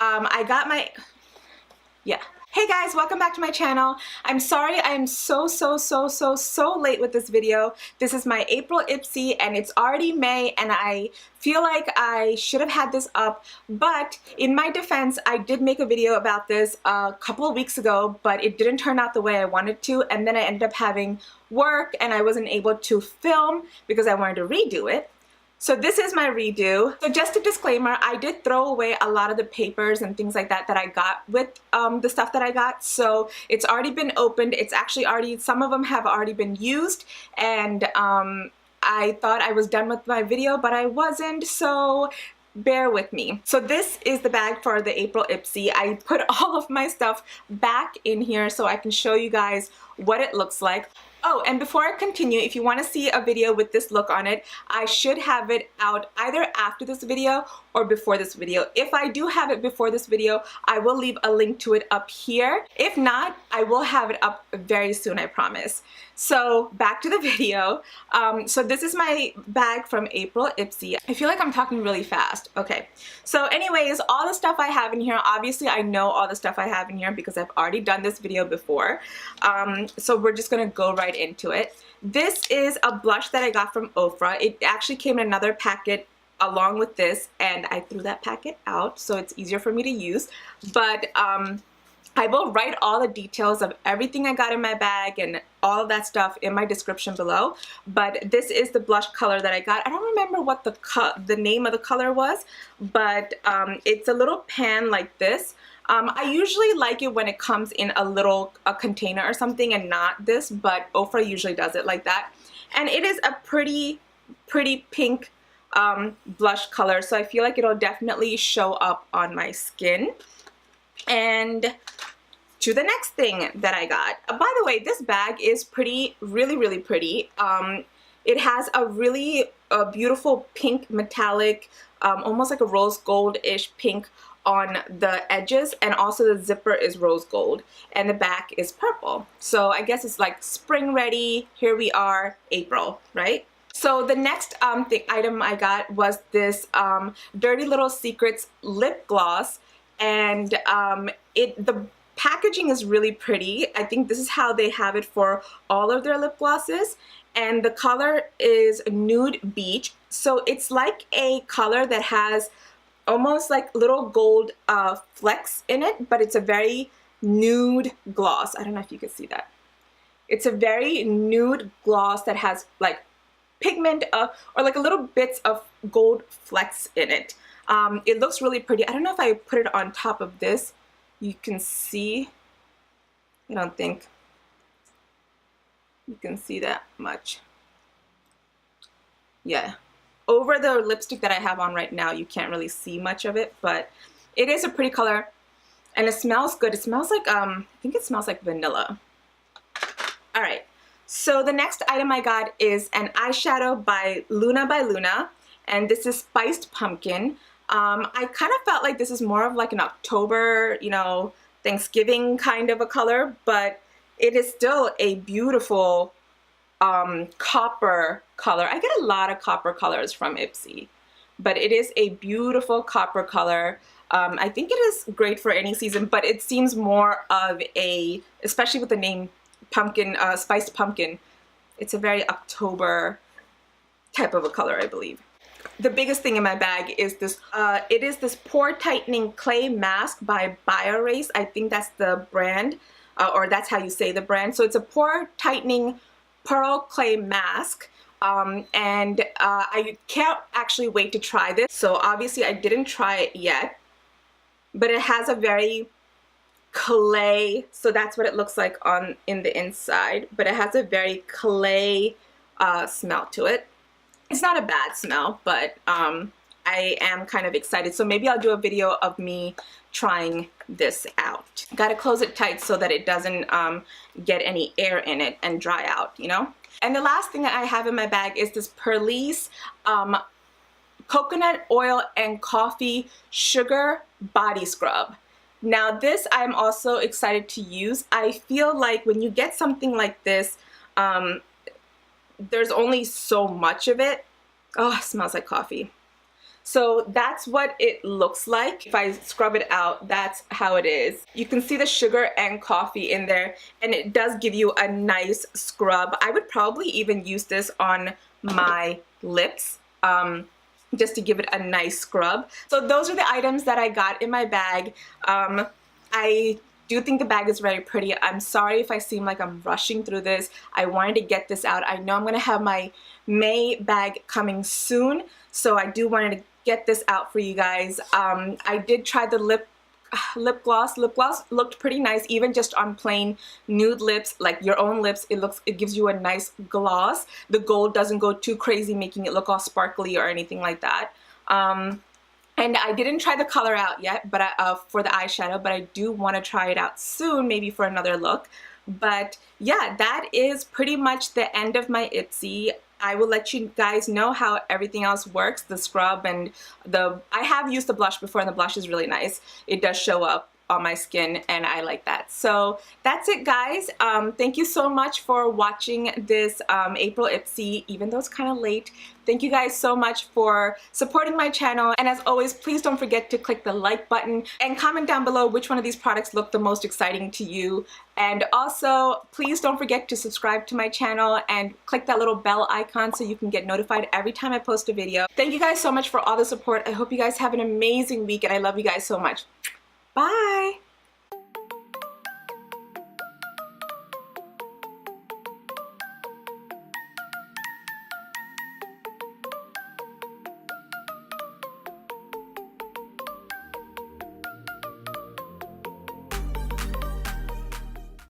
I got my, yeah. Hey guys, welcome back to my channel. I'm sorry I'm so late with this video. This is my April IPSY and it's already May and I feel like I should have had this up, but in my defense, I did make a video about this a couple of weeks ago, but it didn't turn out the way I wanted to, and then I ended up having work and I wasn't able to film because I wanted to redo it. So this is my redo. So just a disclaimer, I did throw away a lot of the papers and things like that that I got with the stuff that I got. So it's already been opened. It's actually already, some of them have already been used, and I thought I was done with my video, but I wasn't, so bear with me. So this is the bag for the April IPSY. I put all of my stuff back in here so I can show you guys what it looks like. Oh, and before I continue, if you want to see a video with this look on it, I should have it out either after this video or before this video. If I do have it before this video, I will leave a link to it up here. If not, I will have it up very soon, I promise. So back to the video. So this is my bag from April IPSY. I feel like I'm talking really fast. Okay. So anyways, all the stuff I have in here, obviously I know all the stuff I have in here because I've already done this video before. So we're just gonna go right into it. This is a blush that I got from Ofra. It actually came in another packet along with this, and I threw that packet out so it's easier for me to use. But I will write all the details of everything I got in my bag and all of that stuff in my description below. But this is the blush color that I got. I don't remember what the name of the color was, but it's a little pan like this. I usually like it when it comes in a container or something and not this, but Ofra usually does it like that. And it is a pretty pink blush color, so I feel like it'll definitely show up on my skin. And to the next thing that I got. By the way, this bag is really pretty. It has a really beautiful pink metallic, almost like a rose gold-ish pink on the edges, and also the zipper is rose gold and the back is purple. So I guess it's like spring ready. Here we are, April, right? So the next item I got was this Dirty Little Secrets lip gloss, and the packaging is really pretty. I think this is how they have it for all of their lip glosses, and the color is Nude Beach. So it's like a color that has almost like little gold flecks in it, but it's a very nude gloss. I don't know if you can see that. It's a very nude gloss that has like pigment or like a little bits of gold flecks in it. It looks really pretty. I don't know if I put it on top of this, you can see. I don't think you can see that much. Yeah. Over the lipstick that I have on right now, you can't really see much of it, but it is a pretty color and it smells good. It smells like, I think it smells like vanilla. All right, so the next item I got is an eyeshadow by Luna, and this is Spiced Pumpkin. I kind of felt like this is more of like an October, you know, Thanksgiving kind of a color, but it is still a beautiful copper color. I get a lot of copper colors from IPSY, but it is a beautiful copper color. I think it is great for any season, but it seems more of a, especially with the name pumpkin, Spiced Pumpkin, it's a very October type of a color, I believe. The biggest thing in my bag is this, it is this Pore Tightening Clay Mask by BIORACE. I think that's the brand, or that's how you say the brand. So it's a Pore Tightening Pearl Clay Mask, and I can't actually wait to try this. So obviously I didn't try it yet, but it has a very clay, so that's what it looks like in the inside, but it has a very clay smell to it. It's not a bad smell, but I am kind of excited, so maybe I'll do a video of me trying this out. Gotta close it tight so that it doesn't get any air in it and dry out, you know? And the last thing that I have in my bag is this PURLISSE Coconut Oil and Coffee Sugar Body Scrub. Now this I'm also excited to use. I feel like when you get something like this, there's only so much of it. Oh, it smells like coffee. So that's what it looks like. If I scrub it out, that's how it is. You can see the sugar and coffee in there, and it does give you a nice scrub. I would probably even use this on my lips. Just to give it a nice scrub. So those are the items that I got in my bag. I do think the bag is very pretty. I'm sorry if I seem like I'm rushing through this. I wanted to get this out. I know I'm gonna have my May bag coming soon, so I do wanted to get this out for you guys. I did try the lip gloss. Lip gloss looked pretty nice, even just on plain nude lips, like your own lips. It gives you a nice gloss. The gold doesn't go too crazy, making it look all sparkly or anything like that. And I didn't try the color out yet, but for the eyeshadow, but I do want to try it out soon, maybe for another look. But yeah, that is pretty much the end of my IPSY. I will let you guys know how everything else works, the scrub and I have used the blush before, and the blush is really nice. It does show up on my skin, and I like that. So that's it, guys. Thank you so much for watching this April IPSY, even though it's kind of late. Thank you guys so much for supporting my channel, and as always, please don't forget to click the like button and comment down below which one of these products look the most exciting to you. And also, please don't forget to subscribe to my channel and click that little bell icon so you can get notified every time I post a video. Thank you guys so much for all the support. I hope you guys have an amazing week, and I love you guys so much. Bye!